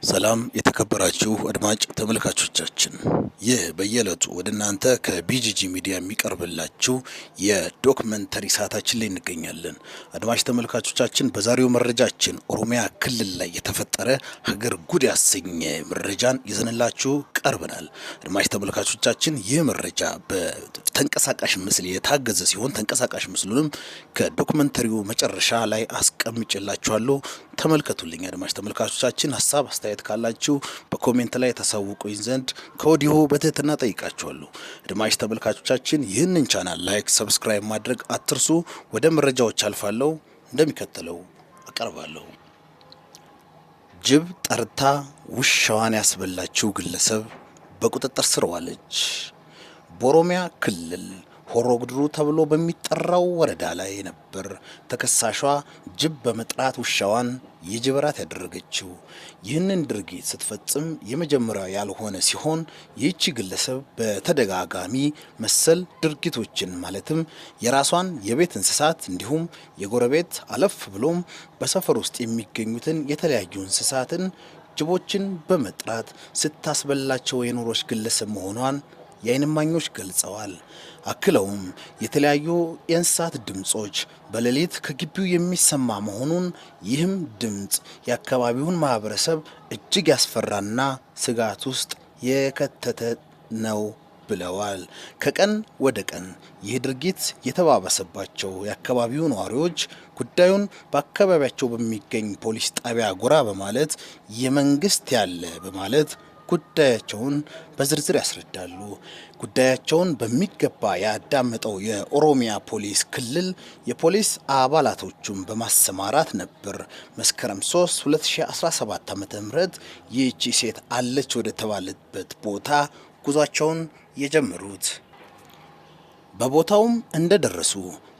ሰላም የተከበራችሁ አድማጭ ተመልካቾቻችን ይህ በየዕለቱ ወደ እናንተ ከቢጂጂ ሚዲያ የሚቀርብላችሁ የዶክመንተሪ ሰዓታችን ላይ እንገኛለን። አድማጭ ተመልካቾቻችን በዛሬው መረጃችን ኦሮሚያ ክልል ላይ የተፈጠረ ሀገር ጉድ ያሰኘ መረጃን ይዘንላችሁ ቀርበናል። አድማጭ ተመልካቾቻችን ይህ መረጃ በተንቀሳቃሽ ምስል የታገዘ ሲሆን ተንቀሳቃሽ ምስሉንም ከዶክመንተሪው መጨረሻ ላይ አስቀምጬላችኋለሁ። ተመልከቱልኝ። አድማጭ ተመልካቾቻችን ሀሳብ አስተያየት ካላችሁ በኮሜንት ላይ ተሳውቁኝ ዘንድ ከወዲሁ በትህትና ጠይቃችኋለሁ። አድማጭ ተመልካቾቻችን ይህንን ቻናል ላይክ፣ ሰብስክራይብ ማድረግ አትርሱ። ወደ መረጃዎች አልፋለሁ፣ እንደሚከተለው አቀርባለሁ። ጅብ ጠርታ ውሻዋን ያስበላችው ግለሰብ በቁጥጥር ስር ዋለች። በኦሮሚያ ክልል ሆሮ ጉድሩ ተብሎ በሚጠራው ወረዳ ላይ ነበር ተከሳሿ ጅብ በመጥራት ውሻዋን የጅብ ራት ያደረገችው። ይህንን ድርጊት ስትፈጽም የመጀመሪያው ያልሆነ ሲሆን ይህቺ ግለሰብ በተደጋጋሚ መሰል ድርጊቶችን ማለትም የራሷን የቤት እንስሳት እንዲሁም የጎረቤት አለፍ ብሎም በሰፈር ውስጥ የሚገኙትን የተለያዩ እንስሳትን ጅቦችን በመጥራት ስታስበላቸው የኖሮች ግለሰብ መሆኗን የዓይን እማኞች ገልጸዋል። አክለውም የተለያዩ የእንስሳት ድምጾች በሌሊት ከግቢው የሚሰማ መሆኑን ይህም ድምጽ የአካባቢውን ማህበረሰብ እጅግ ያስፈራና ስጋት ውስጥ የከተተ ነው ብለዋል። ከቀን ወደ ቀን ይህ ድርጊት የተባባሰባቸው የአካባቢው ነዋሪዎች ጉዳዩን በአካባቢያቸው በሚገኝ ፖሊስ ጣቢያ ጎራ በማለት የመንግስት ያለ በማለት ጉዳያቸውን በዝርዝር ያስረዳሉ። ጉዳያቸውን በሚገባ ያዳመጠው የኦሮሚያ ፖሊስ ክልል የፖሊስ አባላቶቹን በማሰማራት ነበር መስከረም 3 2017 ዓ.ም ይህቺ ሴት አለች ወደ ተባለበት ቦታ ጉዟቸውን የጀመሩት። በቦታውም እንደደረሱ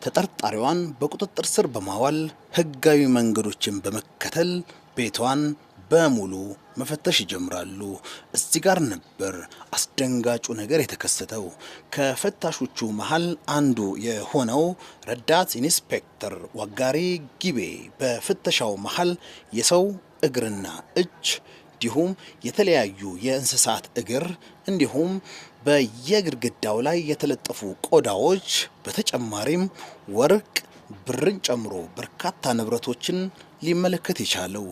ተጠርጣሪዋን በቁጥጥር ስር በማዋል ህጋዊ መንገዶችን በመከተል ቤቷን በሙሉ መፈተሽ ይጀምራሉ። እዚህ ጋር ነበር አስደንጋጩ ነገር የተከሰተው። ከፈታሾቹ መሃል አንዱ የሆነው ረዳት ኢንስፔክተር ዋጋሪ ጊቤ በፍተሻው መሃል የሰው እግርና እጅ እንዲሁም የተለያዩ የእንስሳት እግር እንዲሁም በየግድግዳው ላይ የተለጠፉ ቆዳዎች በተጨማሪም ወርቅ፣ ብርን ጨምሮ በርካታ ንብረቶችን ሊመለከት የቻለው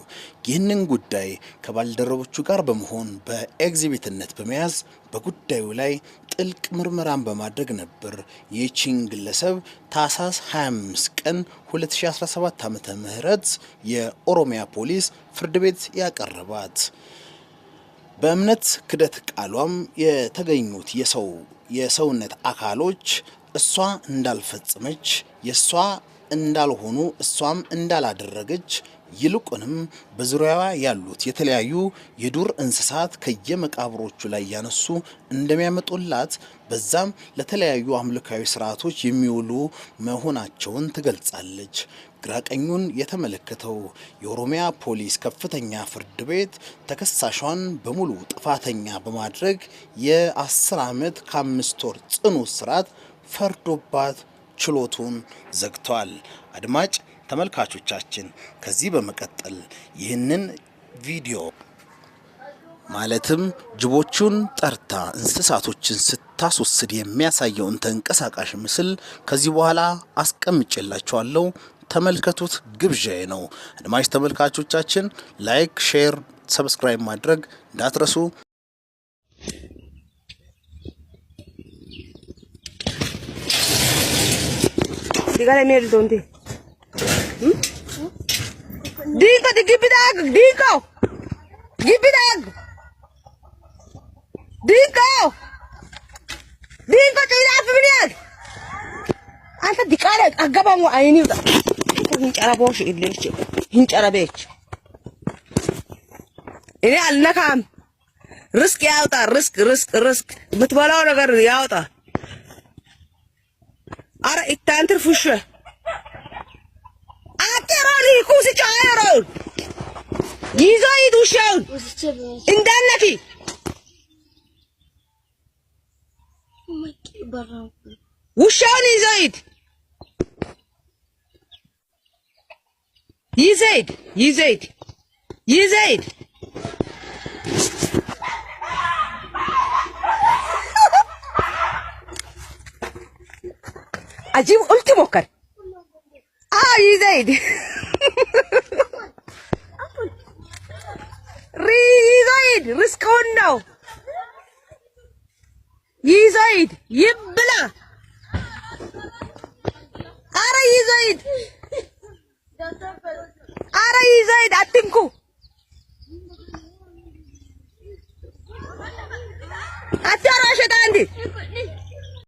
ይህንን ጉዳይ ከባልደረቦቹ ጋር በመሆን በኤግዚቢትነት በመያዝ በጉዳዩ ላይ ጥልቅ ምርመራን በማድረግ ነበር ይህቺን ግለሰብ ታህሳስ 25 ቀን 2017 ዓመተ ምህረት የኦሮሚያ ፖሊስ ፍርድ ቤት ያቀረባት። በእምነት ክደት ቃሏም የተገኙት የሰውነት አካሎች እሷ እንዳልፈጸመች የሷ እንዳልሆኑ እሷም እንዳላደረገች ይልቁንም በዙሪያዋ ያሉት የተለያዩ የዱር እንስሳት ከየመቃብሮቹ ላይ ያነሱ እንደሚያመጡላት በዛም ለተለያዩ አምልካዊ ስርዓቶች የሚውሉ መሆናቸውን ትገልጻለች። ግራቀኙን የተመለከተው የኦሮሚያ ፖሊስ ከፍተኛ ፍርድ ቤት ተከሳሿን በሙሉ ጥፋተኛ በማድረግ የ10 ዓመት ከ5 ወር ጽኑ እስራት ፈርዶባት ችሎቱን ዘግቷል። አድማጭ ተመልካቾቻችን ከዚህ በመቀጠል ይህንን ቪዲዮ ማለትም ጅቦቹን ጠርታ እንስሳቶችን ስታስወስድ የሚያሳየውን ተንቀሳቃሽ ምስል ከዚህ በኋላ አስቀምጬላችኋለሁ። ተመልከቱት ግብዣዬ ነው። አድማጭ ተመልካቾቻችን ላይክ፣ ሼር፣ ሰብስክራይብ ማድረግ እንዳትረሱ። Digale meri donde. Dinko di gibidag, dinko. Gibidag. Dinko. Dinko cila finiat. Anta dikale agaba mo ayini. Hincara bosh illeche. Hincara bech. Ini alnakam. Risk ያውጣ risk ምትበላው ነገር ያውጣ። አረ ኢታንትር ፉሽ አተራሊ ኩስ ጫየሮ ይዘይዱ ሻው እንዳነኪ ውሻውን ይዘይድ ይዘይድ አጂብ ቁልት ሞከር ይዘይድ ይዘይድ ርስቀውን ነው ይዘይድ ይብላ አረ ይዘይድ አትንኩ አታራሸታ እንዴ